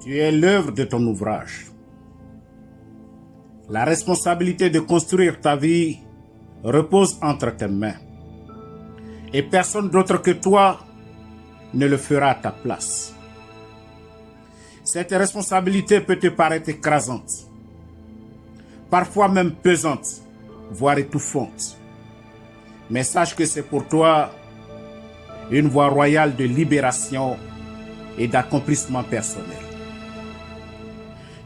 Tu es l'œuvre de ton ouvrage. La responsabilité de construire ta vie repose entre tes mains. Et personne d'autre que toi ne le fera à ta place. Cette responsabilité peut te paraître écrasante, parfois même pesante, voire étouffante. Mais sache que c'est pour toi une voie royale de libération et d'accomplissement personnel.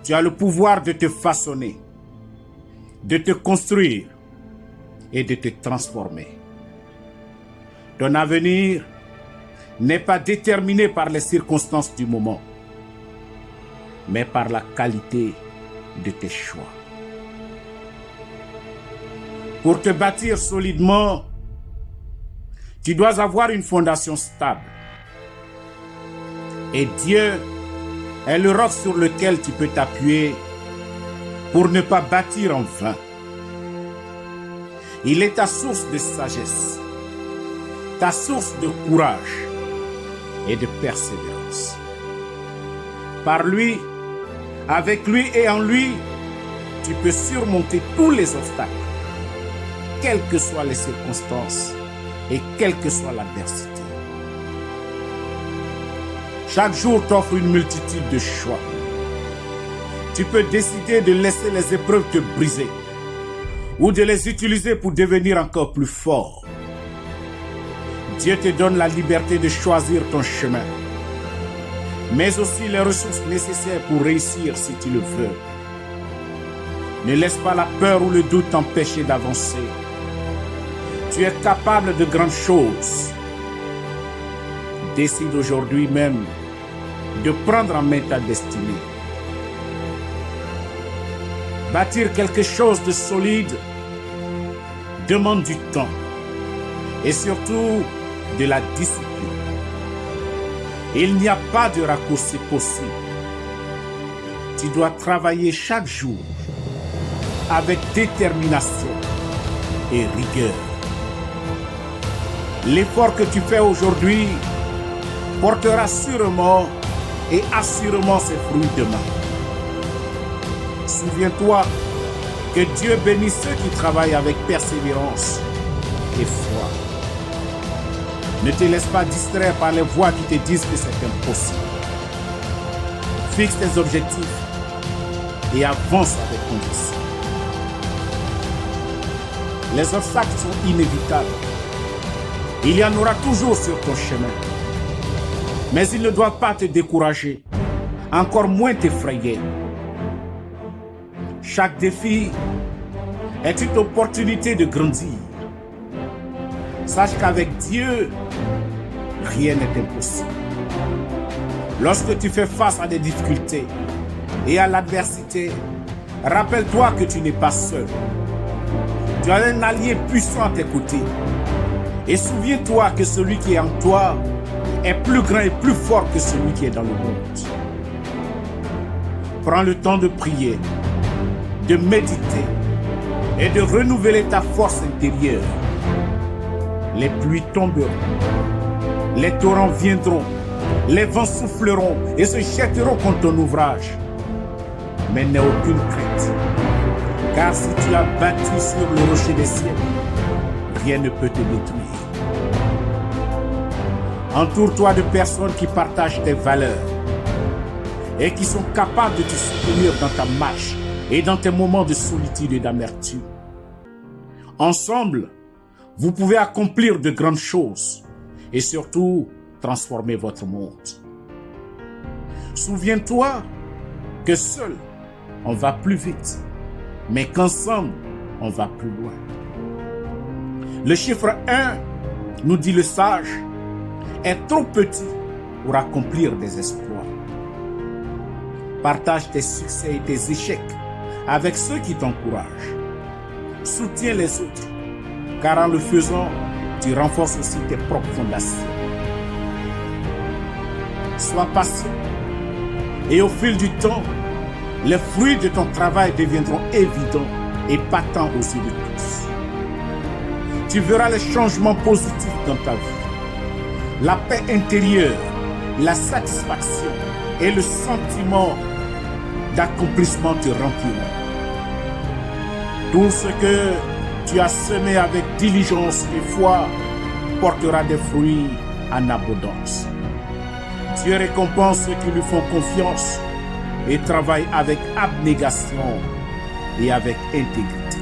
Tu as le pouvoir de te façonner, de te construire et de te transformer. Ton avenir n'est pas déterminé par les circonstances du moment, mais par la qualité de tes choix. Pour te bâtir solidement, tu dois avoir une fondation stable. Et Dieu est le roc sur lequel tu peux t'appuyer pour ne pas bâtir en vain. Il est ta source de sagesse, ta source de courage et de persévérance. Par lui, avec lui et en lui, tu peux surmonter tous les obstacles, quelles que soient les circonstances et quelle que soit l'adversité. Chaque jour t'offre une multitude de choix. Tu peux décider de laisser les épreuves te briser ou de les utiliser pour devenir encore plus fort. Dieu te donne la liberté de choisir ton chemin, mais aussi les ressources nécessaires pour réussir si tu le veux. Ne laisse pas la peur ou le doute t'empêcher d'avancer. Tu es capable de grandes choses. Décide aujourd'hui même de prendre en main ta destinée. Bâtir quelque chose de solide demande du temps et surtout de la discipline. Il n'y a pas de raccourci possible. Tu dois travailler chaque jour avec détermination et rigueur. L'effort que tu fais aujourd'hui portera sûrement et assurément ses fruits demain. Souviens-toi que Dieu bénit ceux qui travaillent avec persévérance et foi. Ne te laisse pas distraire par les voix qui te disent que c'est impossible. Fixe tes objectifs et avance avec conviction. Les obstacles sont inévitables. Il y en aura toujours sur ton chemin. Mais ils ne doivent pas te décourager, encore moins t'effrayer. Chaque défi est une opportunité de grandir. Sache qu'avec Dieu, rien n'est impossible. Lorsque tu fais face à des difficultés et à l'adversité, rappelle-toi que tu n'es pas seul. Tu as un allié puissant à tes côtés. Et souviens-toi que celui qui est en toi est plus grand et plus fort que celui qui est dans le monde. Prends le temps de prier, de méditer et de renouveler ta force intérieure. Les pluies tomberont, les torrents viendront, les vents souffleront et se jetteront contre ton ouvrage. Mais n'aie aucune crainte, car si tu as bâti sur le rocher des cieux, rien ne peut te détruire. Entoure-toi de personnes qui partagent tes valeurs et qui sont capables de te soutenir dans ta marche et dans tes moments de solitude et d'amertume. Ensemble, vous pouvez accomplir de grandes choses et surtout transformer votre monde. Souviens-toi que seul, on va plus vite, mais qu'ensemble, on va plus loin. Le chiffre 1, nous dit le sage, est trop petit pour accomplir des exploits. Partage tes succès et tes échecs avec ceux qui t'encouragent. Soutiens les autres, car en le faisant, tu renforces aussi tes propres fondations. Sois patient et au fil du temps, les fruits de ton travail deviendront évidents et patents aux yeux de tous. Tu verras les changements positifs dans ta vie. La paix intérieure, la satisfaction et le sentiment d'accomplissement te rempliront. Tout ce que tu as semé avec diligence et foi portera des fruits en abondance. Dieu récompense ceux qui lui font confiance et travaillent avec abnégation et avec intégrité.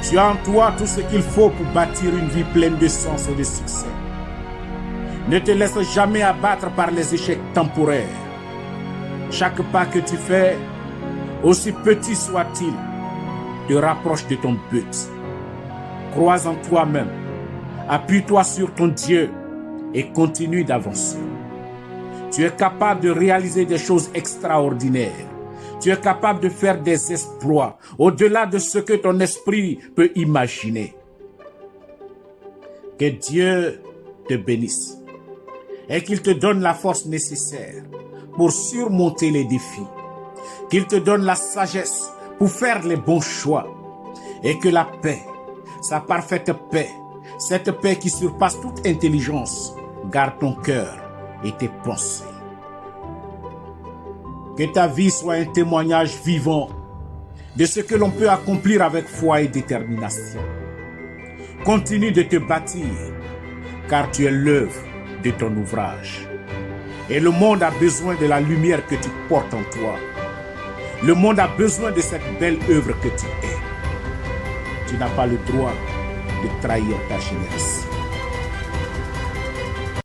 Tu as en toi tout ce qu'il faut pour bâtir une vie pleine de sens et de succès. Ne te laisse jamais abattre par les échecs temporaires. Chaque pas que tu fais, aussi petit soit-il, te rapproche de ton but. Crois en toi-même, appuie-toi sur ton Dieu et continue d'avancer. Tu es capable de réaliser des choses extraordinaires. Tu es capable de faire des exploits au-delà de ce que ton esprit peut imaginer. Que Dieu te bénisse et qu'il te donne la force nécessaire pour surmonter les défis. Qu'il te donne la sagesse pour faire les bons choix et que la paix, sa parfaite paix, cette paix qui surpasse toute intelligence, garde ton cœur et tes pensées. Que ta vie soit un témoignage vivant de ce que l'on peut accomplir avec foi et détermination. Continue de te bâtir, car tu es l'œuvre de ton ouvrage. Et le monde a besoin de la lumière que tu portes en toi. Le monde a besoin de cette belle œuvre que tu es. Tu n'as pas le droit de trahir ta génération.